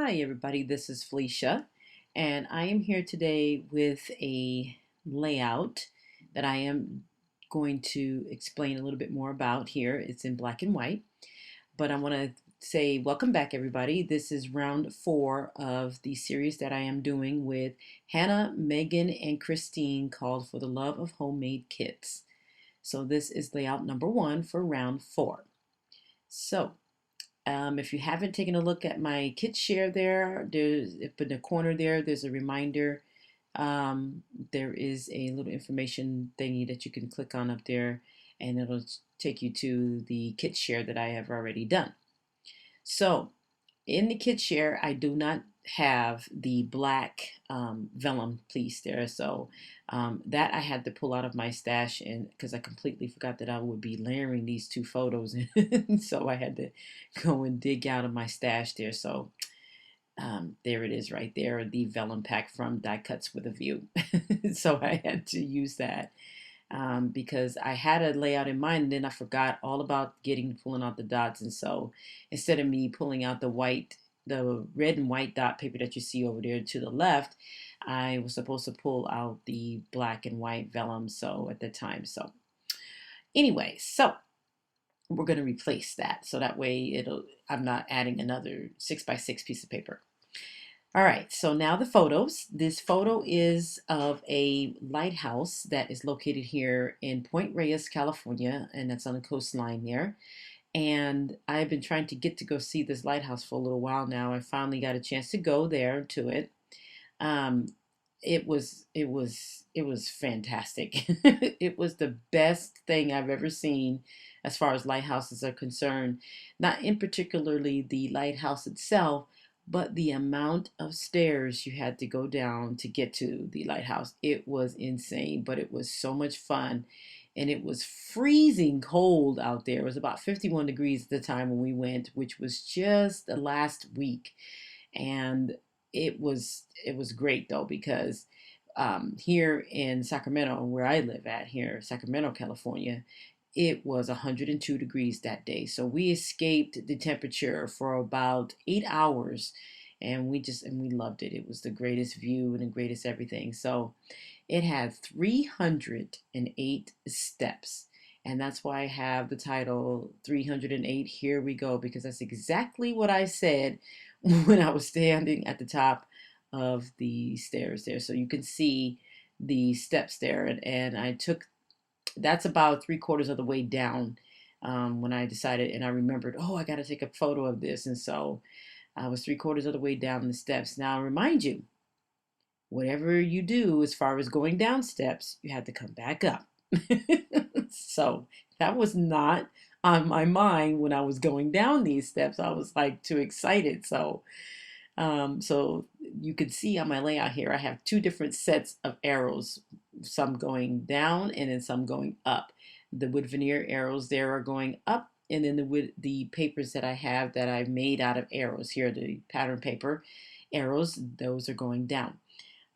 Hi, everybody. This is Felicia, and I am here today with a layout that I am going to explain a little bit more about here. It's in black and white, but I want to say welcome back, everybody. This is round 4 of the series that I am doing with Hannah, Megan, and Khristine called For the Love of Homemade Kits. So this is layout number 1 for round 4. So if you haven't taken a look at my kit share there's up in the corner there's a reminder. There is a little information thingy that you can click on up there, and it'll take you to the kit share that I have already done. So in the kit share, I do not have the black vellum piece there. So that I had to pull out of my stash, and because I completely forgot that I would be layering these two photos. And so I had to go and dig out of my stash there. So there it is right there, the vellum pack from Die Cuts with a View. So I had to use that because I had a layout in mind, and then I forgot all about pulling out the dots. And so instead of me pulling out the red and white dot paper that you see over there to the left, I was supposed to pull out the black and white vellum so at the time. So anyway, so we're going to replace that so that way I'm not adding another 6x6 piece of paper. All right, so now the photos. This photo is of a lighthouse that is located here in Point Reyes, California, and that's on the coastline there. And I've been trying to go see this lighthouse for a little while now. I finally got a chance to go there to it. Um, it was fantastic. It was the best thing I've ever seen as far as lighthouses are concerned. Not in particularly the lighthouse itself, but the amount of stairs you had to go down to get to the lighthouse. It was insane, but it was so much fun. And it was freezing cold out there. It was about 51 degrees at the time when we went, which was just the last week. And it was great though, because here in Sacramento, where I live at here, Sacramento, California, it was 102 degrees that day. So we escaped the temperature for about 8 hours, and we loved it. It was the greatest view and the greatest everything. So it had 308 steps. And that's why I have the title 308 Here We Go, because that's exactly what I said when I was standing at the top of the stairs there. So you can see the steps there. And I took, that's about 3/4 of the way down when I decided, and I remembered, oh, I got to take a photo of this. And so I was 3/4 of the way down the steps. Now, I remind you, whatever you do as far as going down steps, you have to come back up. So that was not on my mind when I was going down these steps. I was like too excited. So you can see on my layout here, I have two different sets of arrows, some going down and then some going up. The wood veneer arrows there are going up, and then the papers that I have that I made out of arrows here, the pattern paper arrows, those are going down.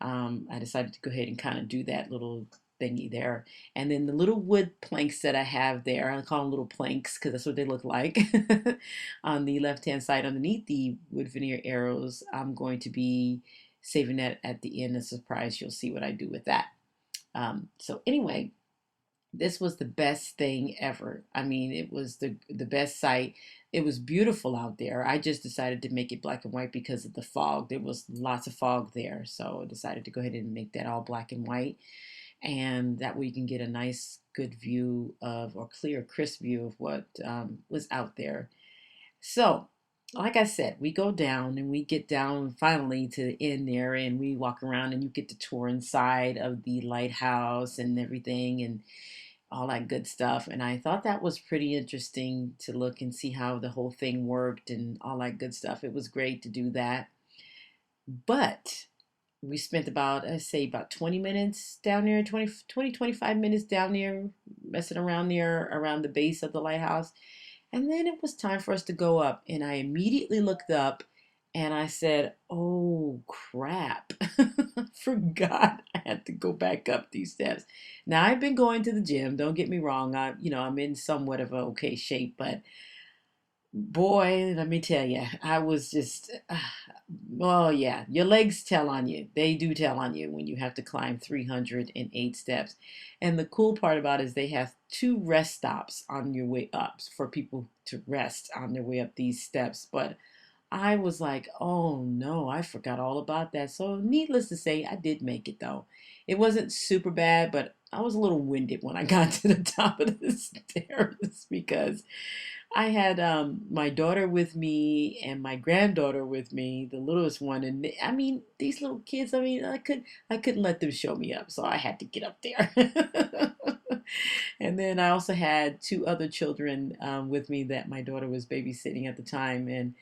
I decided to go ahead and kind of do that little thingy there. And then the little wood planks that I have there, I call them little planks because that's what they look like. On the left hand side underneath the wood veneer arrows, I'm going to be saving that at the end. A surprise, you'll see what I do with that. So anyway, this was the best thing ever. I mean, it was the best sight. It was beautiful out there. I just decided to make it black and white because of the fog. There was lots of fog there, so I decided to go ahead and make that all black and white, and that way you can get a nice, good view of, or clear, crisp view of what was out there. So, like I said, we go down and we get down finally to the end there, and we walk around and you get to tour inside of the lighthouse and everything and all that good stuff. And I thought that was pretty interesting to look and see how the whole thing worked and all that good stuff. It was great to do that. But we spent about, I say, about 20 minutes down there, 25 minutes down there, messing around there around the base of the lighthouse. And then it was time for us to go up. And I immediately looked up and I said, oh crap. I forgot I had to go back up these steps. Now I've been going to the gym, don't get me wrong. I'm in somewhat of a okay shape, but Boy, let me tell you, I was just, well, yeah, your legs tell on you. They do tell on you when you have to climb 308 steps. And the cool part about it is they have two rest stops on your way up for people to rest on their way up these steps. But I was like, oh no, I forgot all about that. So, needless to say, I did make it though. It wasn't super bad, but I was a little winded when I got to the top of the stairs because I had my daughter with me and my granddaughter with me, the littlest one, and I mean these little kids. I mean, I couldn't let them show me up, so I had to get up there. And then I also had two other children with me that my daughter was babysitting at the time, and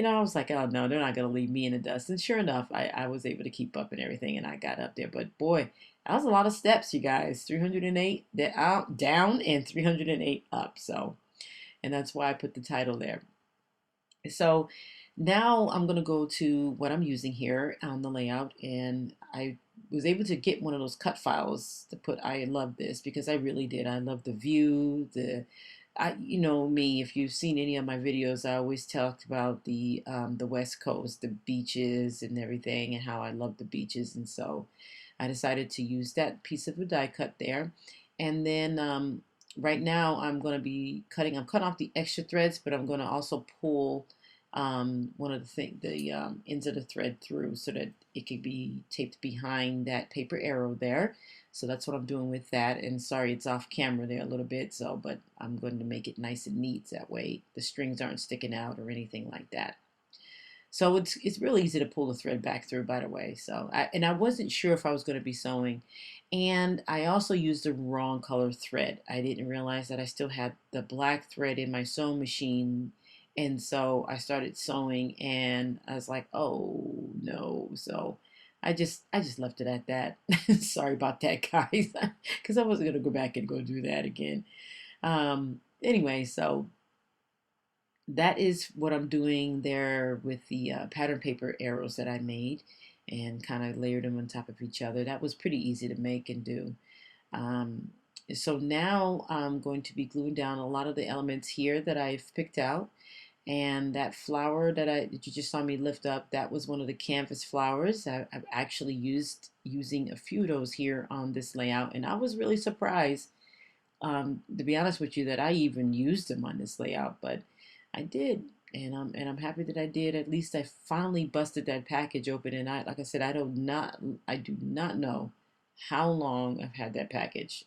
I was like, oh no, they're not gonna leave me in the dust. And sure enough, I was able to keep up and everything, and I got up there. But boy, that was a lot of steps, you guys. 308 out, down, and 308 up. So and that's why I put the title there. So now I'm going to go to what I'm using here on the layout, and I was able to get one of those cut files to put I love this because I really did. I love the view, you know me, if you've seen any of my videos, I always talked about the West Coast, the beaches and everything, and how I love the beaches. And so I decided to use that piece of a die cut there. And then right now I'm going to be I'm cutting off the extra threads, but I'm going to also pull one of the ends of the thread through so that it can be taped behind that paper arrow there. So that's what I'm doing with that. And sorry, it's off camera there a little bit. So, but I'm going to make it nice and neat. That way the strings aren't sticking out or anything like that. So it's really easy to pull the thread back through, by the way. So I wasn't sure if I was going to be sewing, and I also used the wrong color thread. I didn't realize that I still had the black thread in my sewing machine, and so I started sewing, and I was like, oh no. So I just left it at that. Sorry about that, guys, because I wasn't gonna go back and go do that again. Anyway, so that is what I'm doing there with the pattern paper arrows that I made and kind of layered them on top of each other. That was pretty easy to make and do. Um, so now I'm going to be gluing down a lot of the elements here that I've picked out. And that flower that you just saw me lift up, that was one of the canvas flowers. I've actually using a few of those here on this layout, and I was really surprised, to be honest with you, that I even used them on this layout, but I did, and I'm happy that I did. At least I finally busted that package open, and like I said, I do not know how long I've had that package.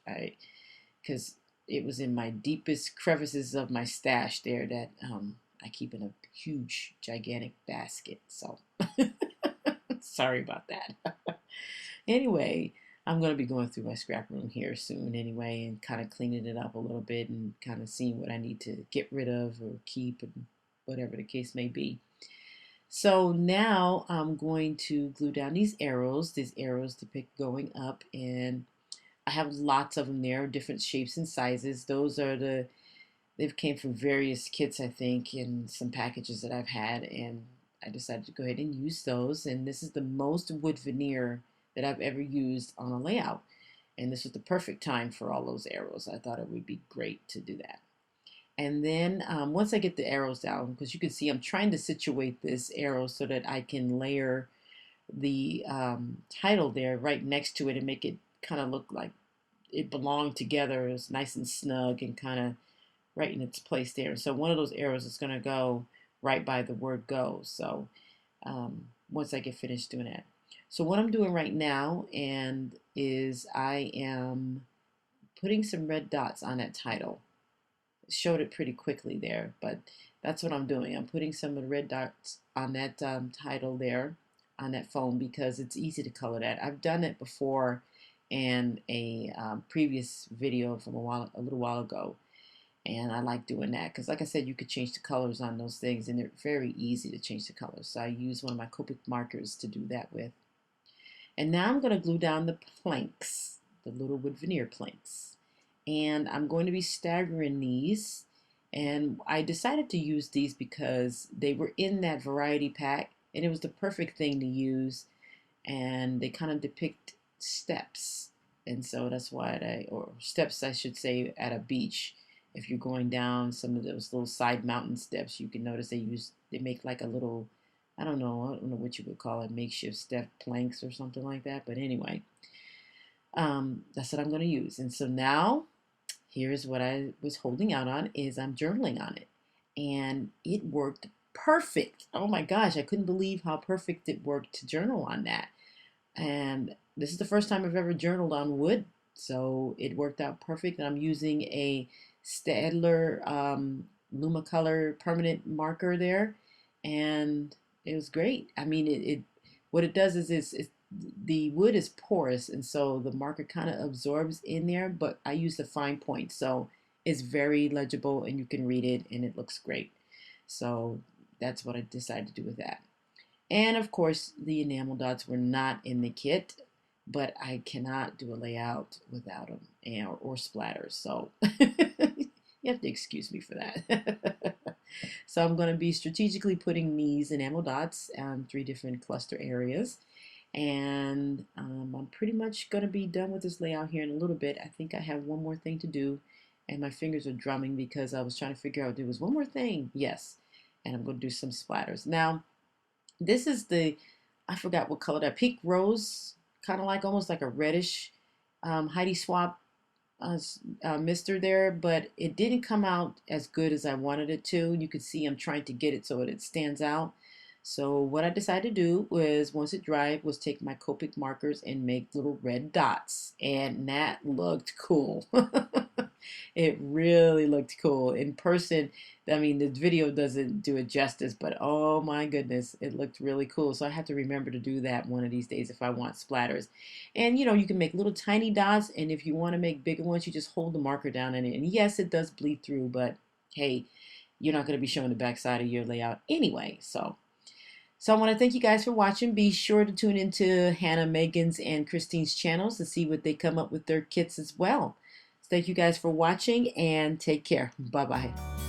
Because it was in my deepest crevices of my stash there that I keep in a huge, gigantic basket. So sorry about that. Anyway, I'm going to be going through my scrap room here soon anyway and kind of cleaning it up a little bit and kind of seeing what I need to get rid of or keep and whatever the case may be. So now I'm going to glue down these arrows depict going up, and I have lots of them there, different shapes and sizes. They've came from various kits, I think, and some packages that I've had, and I decided to go ahead and use those. And this is the most wood veneer that I've ever used on a layout. And this was the perfect time for all those arrows. I thought it would be great to do that. And then once I get the arrows down, because you can see I'm trying to situate this arrow so that I can layer the title there right next to it and make it kind of look like it belonged together. It's nice and snug and kind of right in its place there. So one of those arrows is going to go right by the word go. So once I get finished doing that. So what I'm doing right now is I am putting some red dots on that title. Showed it pretty quickly there, but that's what I'm doing. I'm putting some of the red dots on that title there on that phone because it's easy to color that. I've done it before in a previous video from a little while ago, and I like doing that because, like I said, you could change the colors on those things, and they're very easy to change the colors. So I use one of my Copic markers to do that with. And now I'm going to glue down the planks, the little wood veneer planks. And I'm going to be staggering these. And I decided to use these because they were in that variety pack, and it was the perfect thing to use. And they kind of depict steps. And so that's why or steps, I should say, at a beach. If you're going down some of those little side mountain steps, you can notice they make like a little, I don't know what you would call it, makeshift step planks or something like that. But anyway, that's what I'm going to use. And so now here's what I was holding out on is I'm journaling on it. And it worked perfect. Oh my gosh, I couldn't believe how perfect it worked to journal on that. And this is the first time I've ever journaled on wood, so it worked out perfect. And I'm using a Stadler Lumacolor permanent marker there, and it was great. I mean, it what it does is the wood is porous, and so the marker kind of absorbs in there. But I use the fine point, so it's very legible, and you can read it, and it looks great. So that's what I decided to do with that. And of course, the enamel dots were not in the kit, but I cannot do a layout without them or splatters. So you have to excuse me for that. So I'm going to be strategically putting these enamel dots on 3 different cluster areas. And I'm pretty much going to be done with this layout here in a little bit. I think I have one more thing to do. And my fingers are drumming because I was trying to figure out there was one more thing. Yes. And I'm going to do some splatters. Now, this is I forgot what color that, pink rose, kind of like almost like a reddish Heidi Swapp mister there, but it didn't come out as good as I wanted it to. You could see I'm trying to get it so it stands out. So what I decided to do was, once it dried, was take my Copic markers and make little red dots, and that looked cool. It really looked cool in person. I mean, the video doesn't do it justice, but oh my goodness, it looked really cool. So I have to remember to do that one of these days if I want splatters. And you know, you can make little tiny dots, and if you want to make bigger ones, you just hold the marker down in it. And yes, it does bleed through, but hey, you're not going to be showing the backside of your layout anyway. So I want to thank you guys for watching. Be sure to tune into Hannah, Megan's, and Christine's channels to see what they come up with their kits as well. Thank you guys for watching, and take care. Bye-bye.